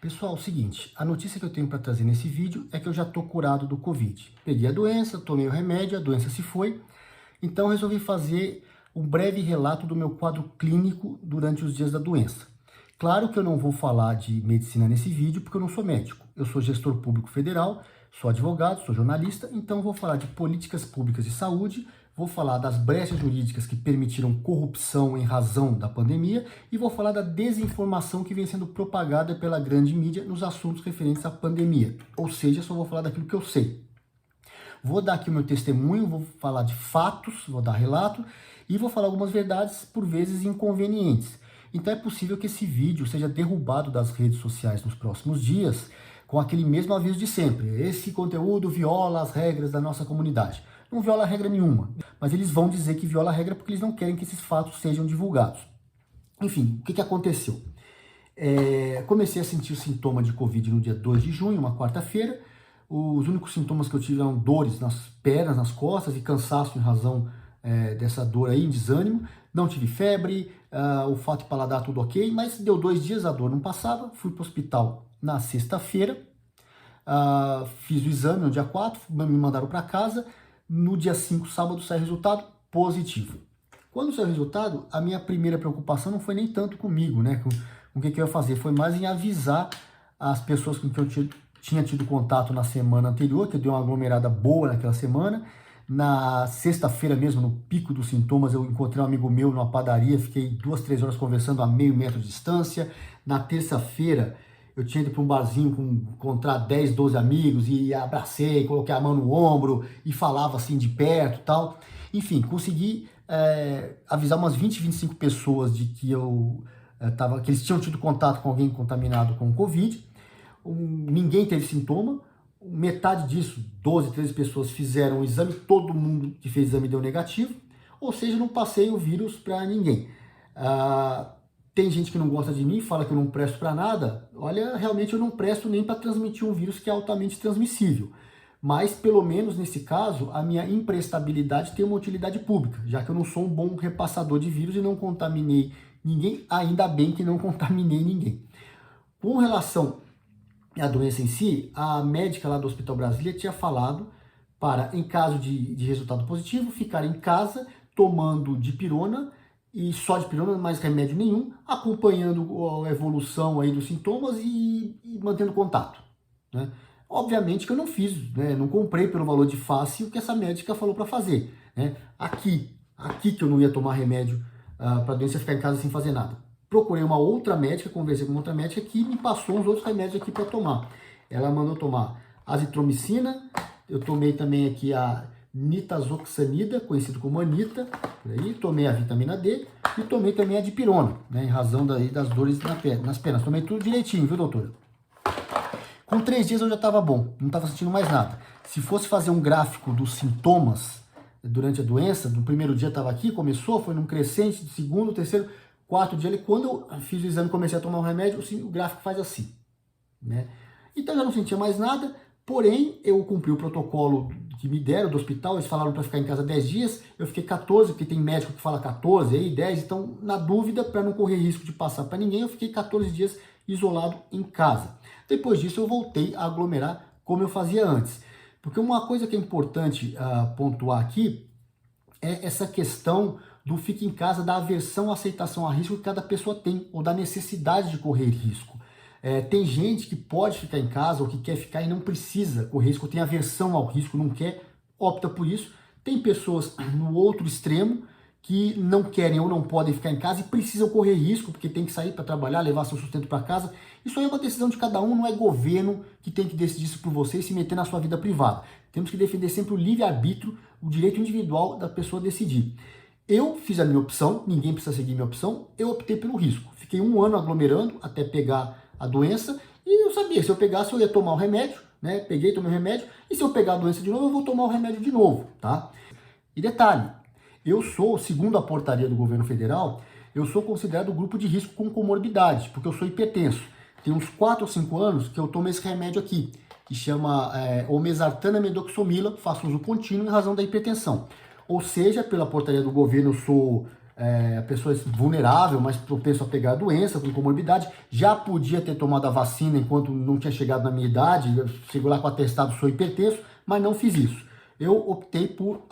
Pessoal, é o seguinte, a notícia que eu tenho para trazer nesse vídeo é que eu já estou curado do Covid. Peguei a doença, tomei o remédio, a doença se foi, então resolvi fazer um breve relato do meu quadro clínico durante os dias da doença. Claro que eu não vou falar de medicina nesse vídeo porque eu não sou médico. Eu sou gestor público federal, sou advogado, sou jornalista, então eu vou falar de políticas públicas de saúde, vou falar das brechas jurídicas que permitiram corrupção em razão da pandemia e vou falar da desinformação que vem sendo propagada pela grande mídia nos assuntos referentes à pandemia. Ou seja, só vou falar daquilo que eu sei. Vou dar aqui o meu testemunho, vou falar de fatos, vou dar relato e vou falar algumas verdades, por vezes inconvenientes. Então é possível que esse vídeo seja derrubado das redes sociais nos próximos dias com aquele mesmo aviso de sempre. Esse conteúdo viola as regras da nossa comunidade. Não viola regra nenhuma, mas eles vão dizer que viola a regra porque eles não querem que esses fatos sejam divulgados. Enfim, o que aconteceu? Comecei a sentir o sintoma de Covid no dia 2 de junho, uma quarta-feira. Os únicos sintomas que eu tive eram dores nas pernas, nas costas e cansaço em razão dessa dor aí, desânimo. Não tive febre, olfato e paladar tudo ok, mas deu 2 dias, a dor não passava. Fui para o hospital na sexta-feira, fiz o exame no dia 4, me mandaram para casa. No dia 5, sábado, sai resultado positivo. Quando saiu o resultado, a minha primeira preocupação não foi nem tanto comigo, né? Com o que eu ia fazer, foi mais em avisar as pessoas com quem eu tinha tido contato na semana anterior, que eu dei uma aglomerada boa naquela semana. Na sexta-feira mesmo, no pico dos sintomas, eu encontrei um amigo meu numa padaria, fiquei 2, 3 horas conversando a meio metro de distância. Na terça-feira, eu tinha ido para um barzinho encontrar 10, 12 amigos e abracei, coloquei a mão no ombro e falava assim de perto e tal. Enfim, consegui avisar umas 20, 25 pessoas de que que eles tinham tido contato com alguém contaminado com o Covid. Ninguém teve sintoma. Metade disso, 12, 13 pessoas fizeram o exame, todo mundo que fez exame deu negativo. Ou seja, não passei o vírus para ninguém. Tem gente que não gosta de mim, fala que eu não presto para nada. Olha, realmente eu não presto nem para transmitir um vírus que é altamente transmissível. Mas, pelo menos nesse caso, a minha imprestabilidade tem uma utilidade pública, já que eu não sou um bom repassador de vírus e não contaminei ninguém, ainda bem que não contaminei ninguém. Com relação à doença em si, a médica lá do Hospital Brasília tinha falado para, em caso de resultado positivo, ficar em casa tomando dipirona, e só dipirona, mais remédio nenhum, acompanhando a evolução aí dos sintomas e mantendo contato, né? Obviamente que eu não fiz, né? Não comprei pelo valor de face o que essa médica falou para fazer, né? Aqui que eu não ia tomar remédio para a doença ficar em casa sem fazer nada. Procurei uma outra médica, conversei com uma outra médica que me passou uns outros remédios aqui para tomar. Ela mandou tomar azitromicina, eu tomei também aqui a nitazoxanida, conhecido como Anita, por aí, tomei a vitamina D e tomei também a dipirona, né, em razão das dores nas pernas. Tomei tudo direitinho, viu, doutora? Com 3 dias eu já estava bom, não estava sentindo mais nada. Se fosse fazer um gráfico dos sintomas durante a doença, no primeiro dia estava aqui, começou, foi num crescente, segundo, terceiro, 4 dias, quando eu fiz o exame e comecei a tomar o remédio, o gráfico faz assim, né? Então eu já não sentia mais nada, porém eu cumpri o protocolo que me deram do hospital, eles falaram para ficar em casa 10 dias, eu fiquei 14, porque tem médico que fala 14, aí 10, então na dúvida, para não correr risco de passar para ninguém, eu fiquei 14 dias isolado em casa. Depois disso eu voltei a aglomerar como eu fazia antes, porque uma coisa que é importante pontuar aqui é essa questão do fique em casa, da aversão à aceitação a risco que cada pessoa tem, ou da necessidade de correr risco. Tem gente que pode ficar em casa, ou que quer ficar e não precisa correr risco, tem aversão ao risco, não quer, opta por isso. Tem pessoas no outro extremo que não querem ou não podem ficar em casa e precisam correr risco, porque tem que sair para trabalhar, levar seu sustento para casa. Isso aí é uma decisão de cada um, não é governo que tem que decidir isso por você e se meter na sua vida privada. Temos que defender sempre o livre-arbítrio, o direito individual da pessoa decidir. Eu fiz a minha opção, ninguém precisa seguir minha opção, eu optei pelo risco. Fiquei 1 ano aglomerando até pegar a doença e eu sabia que se eu pegasse eu ia tomar o remédio, né? Peguei, tomei o remédio, e se eu pegar a doença de novo eu vou tomar o remédio de novo, tá? E detalhe, eu sou, segundo a portaria do governo federal, eu sou considerado grupo de risco com comorbidade, porque eu sou hipertenso. Tem uns 4 ou 5 anos que eu tomo esse remédio aqui, que chama Olmesartana Medoxomila, faço uso contínuo em razão da hipertensão. Ou seja, pela portaria do governo, eu sou a pessoa é vulnerável, mas propenso a pegar a doença, com comorbidade, já podia ter tomado a vacina enquanto não tinha chegado na minha idade, chegou lá com atestado, sou hipertenso, mas não fiz isso. Eu optei por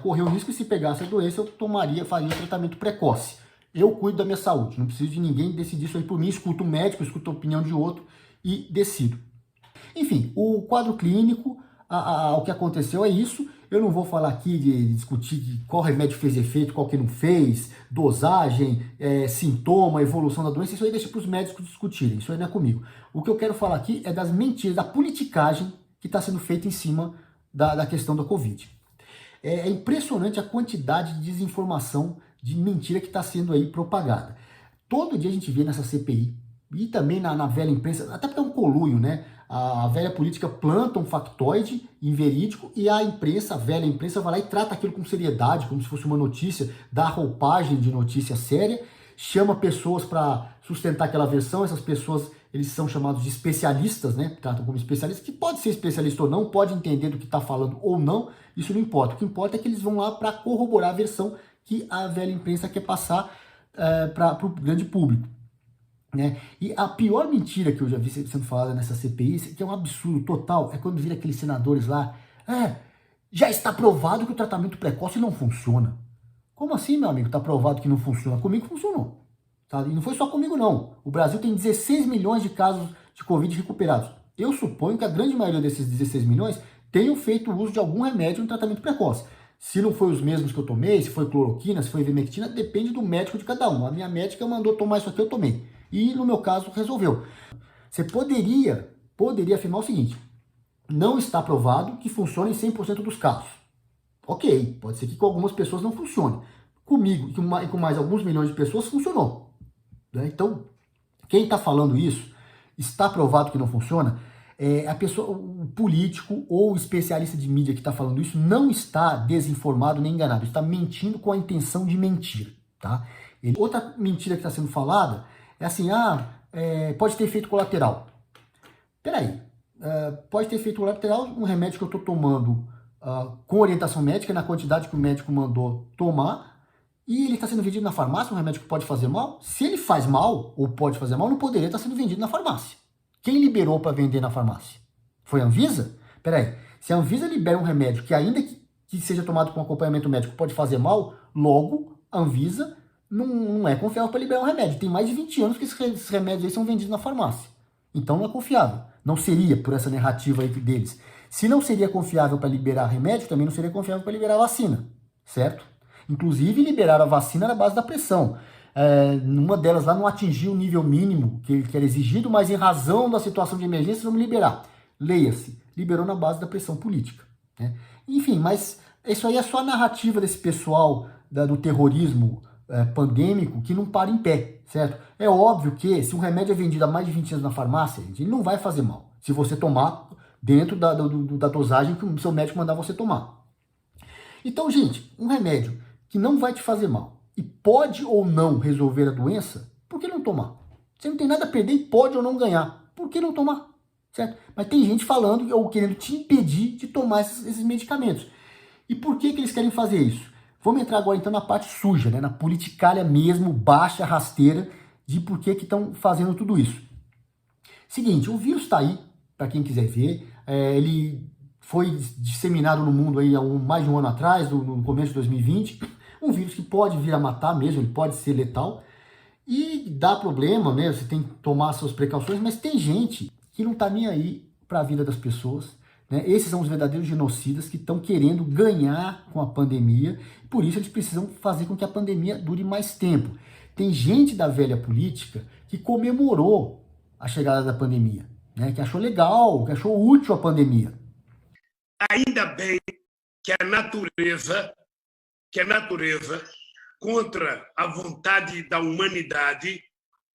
correr o risco, e se pegasse a doença, eu faria tratamento precoce. Eu cuido da minha saúde, não preciso de ninguém decidir isso aí por mim, escuto o médico, escuto a opinião de outro e decido. Enfim, o quadro clínico, o que aconteceu é isso. Eu não vou falar aqui de discutir qual remédio fez efeito, qual que não fez, dosagem, sintoma, evolução da doença. Isso aí deixa para os médicos discutirem, isso aí não é comigo. O que eu quero falar aqui é das mentiras, da politicagem que está sendo feita em cima da questão da Covid. É impressionante a quantidade de desinformação, de mentira que está sendo aí propagada. Todo dia a gente vê nessa CPI, e também na velha imprensa, até porque é um conluio, né? A velha política planta um factoide inverídico e a imprensa, a velha imprensa, vai lá e trata aquilo com seriedade, como se fosse uma notícia, dá roupagem de notícia séria, chama pessoas para sustentar aquela versão. Essas pessoas, eles são chamados de especialistas, né? Tratam como especialistas, que pode ser especialista ou não, pode entender do que está falando ou não, isso não importa. O que importa é que eles vão lá para corroborar a versão que a velha imprensa quer passar para o grande público. Né? E a pior mentira que eu já vi sendo falada nessa CPI, que é um absurdo total, é quando vira aqueles senadores lá, já está provado que o tratamento precoce não funciona. Como assim, meu amigo, está provado que não funciona? Comigo funcionou. Tá? E não foi só comigo, não. O Brasil tem 16 milhões de casos de Covid recuperados. Eu suponho que a grande maioria desses 16 milhões tenham feito uso de algum remédio no tratamento precoce. Se não foi os mesmos que eu tomei, se foi cloroquina, se foi ivermectina, depende do médico de cada um. A minha médica mandou tomar isso aqui, eu tomei. E no meu caso, resolveu. Você poderia afirmar o seguinte: não está provado que funcione em 100% dos casos. Ok, pode ser que com algumas pessoas não funcione. Comigo e com mais alguns milhões de pessoas funcionou. Né? Então, quem está falando isso, está provado que não funciona, a pessoa, o político ou o especialista de mídia que está falando isso não está desinformado nem enganado, está mentindo com a intenção de mentir. Tá? Outra mentira que está sendo falada é assim, pode ter efeito colateral. Peraí, pode ter efeito colateral um remédio que eu estou tomando com orientação médica, na quantidade que o médico mandou tomar, e ele está sendo vendido na farmácia, um remédio que pode fazer mal. Se ele faz mal, ou pode fazer mal, não poderia estar sendo vendido na farmácia. Quem liberou para vender na farmácia? Foi a Anvisa? Peraí, se a Anvisa libera um remédio que ainda que seja tomado com acompanhamento médico pode fazer mal, logo a Anvisa não é confiável para liberar um remédio. Tem mais de 20 anos que esses remédios aí são vendidos na farmácia. Então não é confiável. Não seria por essa narrativa aí deles. Se não seria confiável para liberar remédio, também não seria confiável para liberar vacina, certo? Inclusive liberaram a vacina na base da pressão. Uma delas lá não atingiu o nível mínimo que era exigido, mas em razão da situação de emergência vamos liberar. Leia-se, liberou na base da pressão política. Né? Enfim, mas isso aí é só a narrativa desse pessoal do terrorismo pandêmico que não para em pé, certo? É óbvio que se um remédio é vendido há mais de 20 anos na farmácia, ele não vai fazer mal, se você tomar dentro da dosagem que o seu médico mandar você tomar. Então, gente, um remédio que não vai te fazer mal e pode ou não resolver a doença, por que não tomar? Você não tem nada a perder e pode ou não ganhar, por que não tomar? Certo? Mas tem gente falando ou querendo te impedir de tomar esses medicamentos. E por que eles querem fazer isso? Vamos entrar agora então na parte suja, né? Na politicalha mesmo, baixa, rasteira, de por que estão fazendo tudo isso. Seguinte, o vírus está aí, para quem quiser ver, ele foi disseminado no mundo aí há mais de um ano atrás, no começo de 2020, um vírus que pode vir a matar mesmo, ele pode ser letal, e dá problema, né? Você tem que tomar suas precauções, mas tem gente que não está nem aí para a vida das pessoas, né? Esses são os verdadeiros genocidas que estão querendo ganhar com a pandemia, por isso eles precisam fazer com que a pandemia dure mais tempo. Tem gente da velha política que comemorou a chegada da pandemia, né? Que achou legal, que achou útil a pandemia. Ainda bem que a natureza, contra a vontade da humanidade,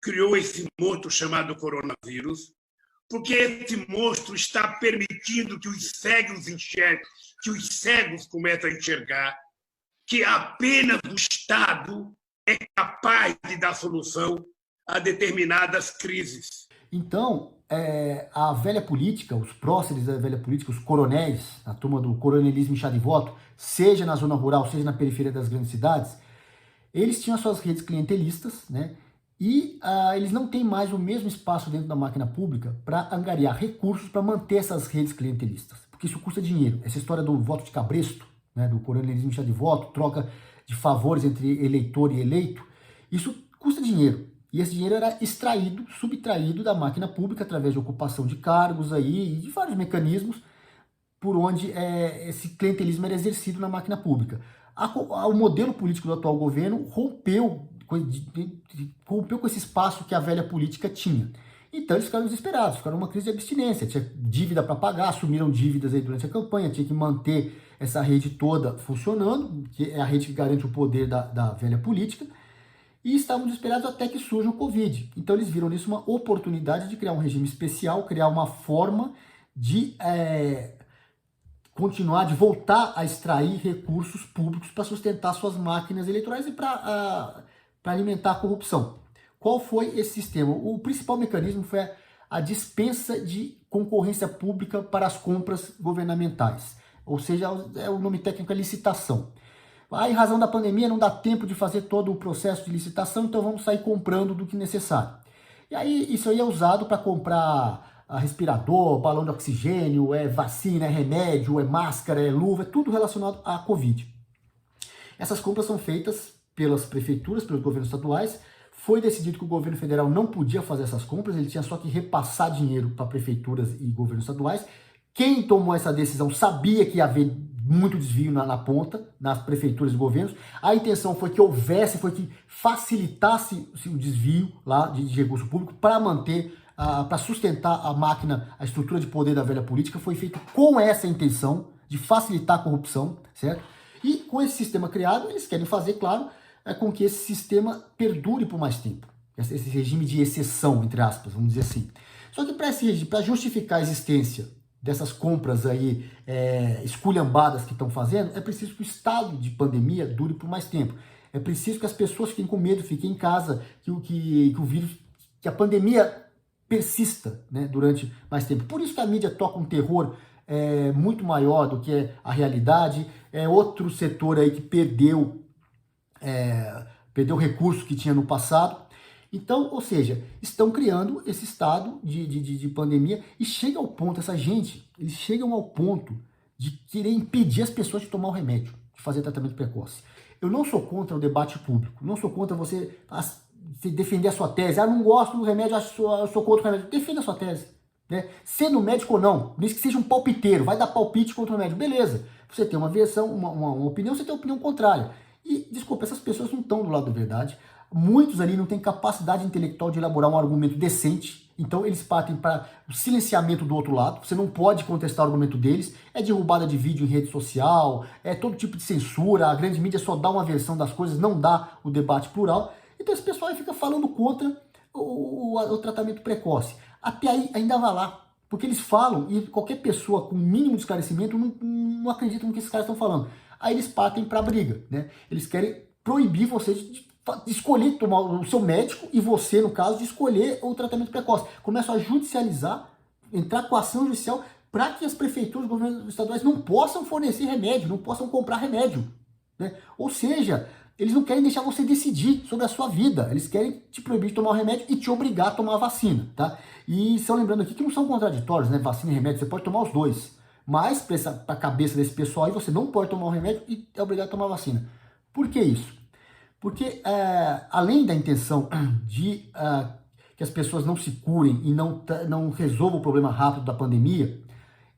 criou esse monstro chamado coronavírus, porque esse monstro está permitindo que os cegos enxerguem, que os cegos comecem a enxergar, que apenas o Estado é capaz de dar solução a determinadas crises. Então, a velha política, os próceres da velha política, os coronéis, a turma do coronelismo e chá de voto, seja na zona rural, seja na periferia das grandes cidades, Eles tinham as suas redes clientelistas, né? E eles não têm mais o mesmo espaço dentro da máquina pública para angariar recursos para manter essas redes clientelistas, porque isso custa dinheiro. Essa história do voto de cabresto, né, do coronelismo chá de voto, troca de favores entre eleitor e eleito, isso custa dinheiro. E esse dinheiro era extraído, subtraído da máquina pública através de ocupação de cargos aí, e de vários mecanismos por onde esse clientelismo era exercido na máquina pública. O modelo político do atual governo rompeu com esse espaço que a velha política tinha. Então eles ficaram desesperados, ficaram numa crise de abstinência, tinha dívida para pagar, assumiram dívidas aí durante a campanha, tinha que manter essa rede toda funcionando, que é a rede que garante o poder da velha política, e estavam desesperados até que surja o Covid. Então eles viram nisso uma oportunidade de criar um regime especial, criar uma forma de continuar, de voltar a extrair recursos públicos para sustentar suas máquinas eleitorais e para alimentar a corrupção. Qual foi esse sistema? O principal mecanismo foi a dispensa de concorrência pública para as compras governamentais. Ou seja, o nome técnico é licitação. Em razão da pandemia não dá tempo de fazer todo o processo de licitação, então vamos sair comprando do que necessário. E aí isso aí é usado para comprar respirador, balão de oxigênio, vacina, remédio, máscara, luva, tudo relacionado à Covid. Essas compras são feitas pelas prefeituras, pelos governos estaduais. Foi decidido que o governo federal não podia fazer essas compras, ele tinha só que repassar dinheiro para prefeituras e governos estaduais. Quem tomou essa decisão sabia que ia haver muito desvio na ponta, nas prefeituras e governos. A intenção foi que que facilitasse o desvio lá de recurso público para manter, para sustentar a máquina, a estrutura de poder da velha política. Foi feito com essa intenção de facilitar a corrupção, certo? E com esse sistema criado, eles querem fazer, claro, com que esse sistema perdure por mais tempo. Esse regime de exceção, entre aspas, vamos dizer assim. Só que para justificar a existência dessas compras aí esculhambadas que estão fazendo, é preciso que o estado de pandemia dure por mais tempo. É preciso que as pessoas fiquem com medo, fiquem em casa, que o vírus, que a pandemia persista, né, durante mais tempo. Por isso que a mídia toca um terror muito maior do que a realidade. É outro setor aí que perdeu recurso que tinha no passado. Então, ou seja, estão criando esse estado de pandemia e chega ao ponto, eles chegam ao ponto de querer impedir as pessoas de tomar o remédio, de fazer tratamento precoce. Eu não sou contra o debate público, não sou contra você defender a sua tese. Não gosto do remédio, eu sou contra o remédio. Defenda a sua tese, né? Sendo médico ou não, mesmo que seja um palpiteiro, vai dar palpite contra o remédio, beleza. Você tem uma versão, uma opinião, você tem uma opinião contrária. E, desculpa, essas pessoas não estão do lado da verdade. Muitos ali não têm capacidade intelectual de elaborar um argumento decente, então eles partem para o silenciamento do outro lado. Você não pode contestar o argumento deles, é derrubada de vídeo em rede social, é todo tipo de censura, a grande mídia só dá uma versão das coisas, não dá o debate plural. Então esse pessoal fica falando contra o tratamento precoce. Até aí ainda vai lá, porque eles falam e qualquer pessoa com mínimo de esclarecimento não acredita no que esses caras estão falando. Aí eles partem para a briga, né? Eles querem proibir você de escolher tomar o seu médico e você, no caso, de escolher o tratamento precoce. Começam a judicializar, entrar com ação judicial para que as prefeituras, os governos estaduais não possam fornecer remédio, não possam comprar remédio, né? Ou seja, eles não querem deixar você decidir sobre a sua vida, eles querem te proibir de tomar o remédio e te obrigar a tomar a vacina, tá? E só lembrando aqui que não são contraditórios, né? Vacina e remédio, você pode tomar os dois, mas para a cabeça desse pessoal aí, você não pode tomar o remédio e é obrigado a tomar a vacina. Por que isso? Porque, além da intenção de que as pessoas não se curem e não resolvam o problema rápido da pandemia,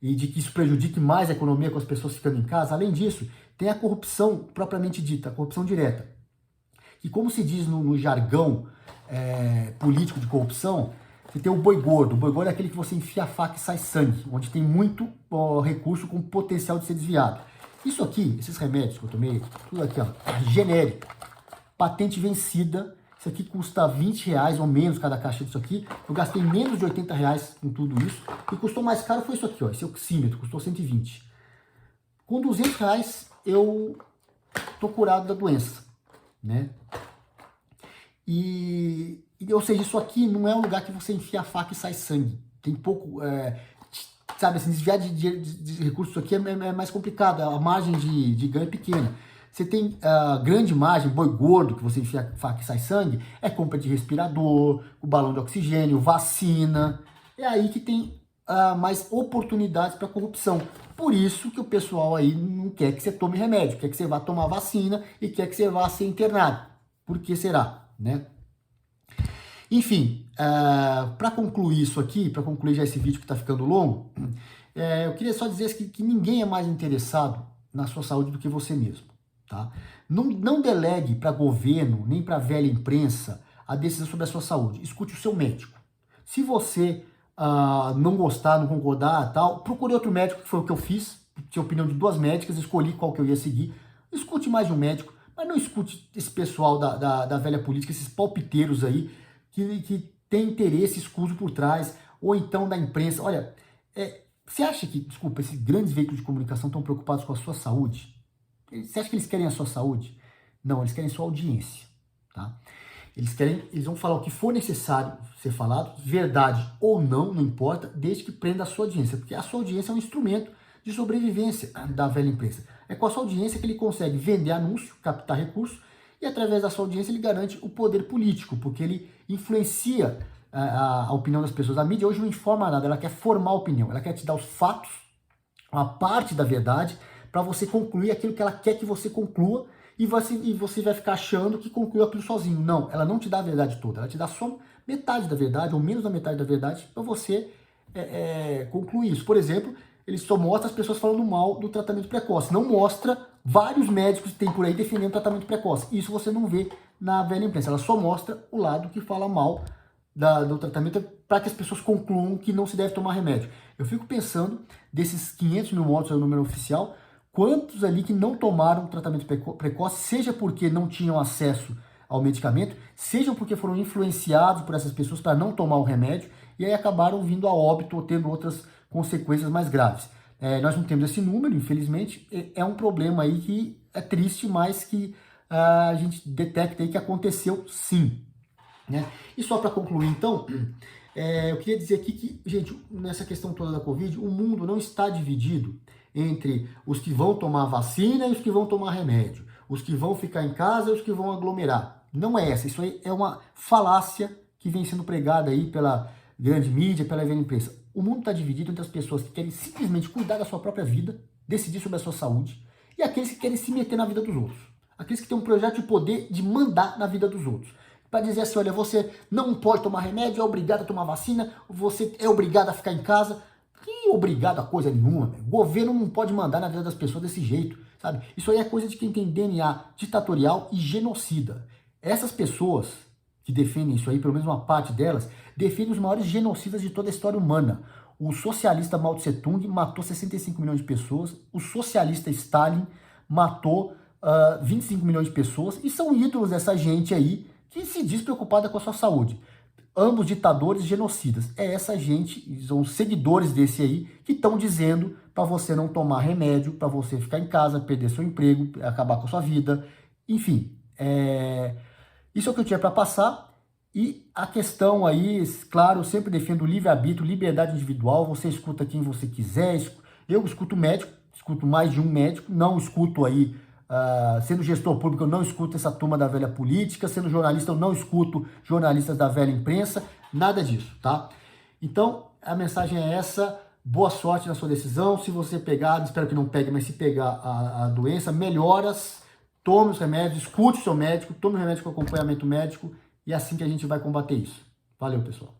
e de que isso prejudique mais a economia com as pessoas ficando em casa, além disso, tem a corrupção propriamente dita, a corrupção direta. E como se diz no jargão político de corrupção, você tem o boi gordo. O boi gordo é aquele que você enfia a faca e sai sangue, onde tem muito recurso com potencial de ser desviado. Isso aqui, esses remédios que eu tomei, tudo aqui, ó, genérico. Patente vencida, isso aqui custa R$20 ou menos cada caixa disso aqui. Eu gastei menos de R$80 com tudo isso. E custou mais caro foi isso aqui, ó, esse oxímetro, custou 120. Com R$200 eu tô curado da doença, né? Ou seja, isso aqui não é um lugar que você enfia a faca e sai sangue. Tem pouco, sabe assim, desviar de recursos aqui é mais complicado, a margem de ganho é pequena. Você tem grande imagem, boi gordo, que você enfia a faca e sai sangue, é compra de respirador, o balão de oxigênio, vacina. É aí que tem mais oportunidades para corrupção. Por isso que o pessoal aí não quer que você tome remédio, quer que você vá tomar vacina e quer que você vá ser internado. Por que será, né? Enfim, para concluir isso aqui, para concluir já esse vídeo que está ficando longo, eu queria só dizer que ninguém é mais interessado na sua saúde do que você mesmo, tá? Não delegue para governo, nem para a velha imprensa, a decisão sobre a sua saúde. Escute o seu médico. Se você não gostar, não concordar, tal, procure outro médico, que foi o que eu fiz. Tinha a opinião de 2 médicas, escolhi qual que eu ia seguir. Escute mais de um médico, mas não escute esse pessoal da velha política, esses palpiteiros aí, que tem interesse escuso por trás, ou então da imprensa. Olha, você acha que, desculpa, esses grandes veículos de comunicação estão preocupados com a sua saúde? Você acha que eles querem a sua saúde? Não, eles querem sua audiência, tá? Eles vão falar o que for necessário ser falado, verdade ou não, não importa, desde que prenda a sua audiência, porque a sua audiência é um instrumento de sobrevivência da velha imprensa. É com a sua audiência que ele consegue vender anúncio, captar recursos, e através da sua audiência ele garante o poder político, porque ele influencia a opinião das pessoas. A mídia hoje não informa nada, ela quer formar opinião, ela quer te dar os fatos, uma parte da verdade, para você concluir aquilo que ela quer que você conclua, e você vai ficar achando que concluiu aquilo sozinho. Não, ela não te dá a verdade toda, ela te dá só metade da verdade, ou menos da metade da verdade, para você concluir isso. Por exemplo, ele só mostra as pessoas falando mal do tratamento precoce, não mostra vários médicos que tem por aí defendendo tratamento precoce. Isso você não vê na velha imprensa, ela só mostra o lado que fala mal do tratamento, para que as pessoas concluam que não se deve tomar remédio. Eu fico pensando, desses 500 mil mortos, é o número oficial, quantos ali que não tomaram tratamento precoce, seja porque não tinham acesso ao medicamento, seja porque foram influenciados por essas pessoas para não tomar o remédio, e aí acabaram vindo a óbito ou tendo outras consequências mais graves. Nós não temos esse número, infelizmente, é um problema aí que é triste, mas que a gente detecta aí que aconteceu sim, né? E só para concluir, então, eu queria dizer aqui que, gente, nessa questão toda da Covid, o mundo não está dividido entre os que vão tomar vacina e os que vão tomar remédio, os que vão ficar em casa e os que vão aglomerar. Não é essa, isso aí é uma falácia que vem sendo pregada aí pela grande mídia, pela velha imprensa. O mundo está dividido entre as pessoas que querem simplesmente cuidar da sua própria vida, decidir sobre a sua saúde, e aqueles que querem se meter na vida dos outros. Aqueles que têm um projeto de poder de mandar na vida dos outros. Para dizer assim, olha, você não pode tomar remédio, é obrigado a tomar vacina, você é obrigado a ficar em casa. Que obrigado a coisa nenhuma. O governo não pode mandar na vida das pessoas desse jeito, sabe? Isso aí é coisa de quem tem DNA ditatorial e genocida. Essas pessoas que defendem isso aí, pelo menos uma parte delas, defendem os maiores genocidas de toda a história humana. O socialista Mao Tse Tung matou 65 milhões de pessoas, o socialista Stalin matou 25 milhões de pessoas, e são ídolos dessa gente aí que se diz preocupada com a sua saúde. Ambos ditadores genocidas. É essa gente, são os seguidores desse aí, que estão dizendo para você não tomar remédio, para você ficar em casa, perder seu emprego, acabar com a sua vida. Enfim, isso é o que eu tinha para passar. E a questão aí, claro, eu sempre defendo o livre-arbítrio, liberdade individual. Você escuta quem você quiser. Eu escuto médico, escuto mais de um médico, não escuto aí... sendo gestor público, eu não escuto essa turma da velha política. Sendo jornalista, eu não escuto jornalistas da velha imprensa. Nada disso, tá? Então, a mensagem é essa. Boa sorte na sua decisão. Se você pegar, espero que não pegue, mas se pegar a doença, melhoras, tome os remédios, escute o seu médico, tome o remédio com acompanhamento médico. E é assim que a gente vai combater isso. Valeu, pessoal.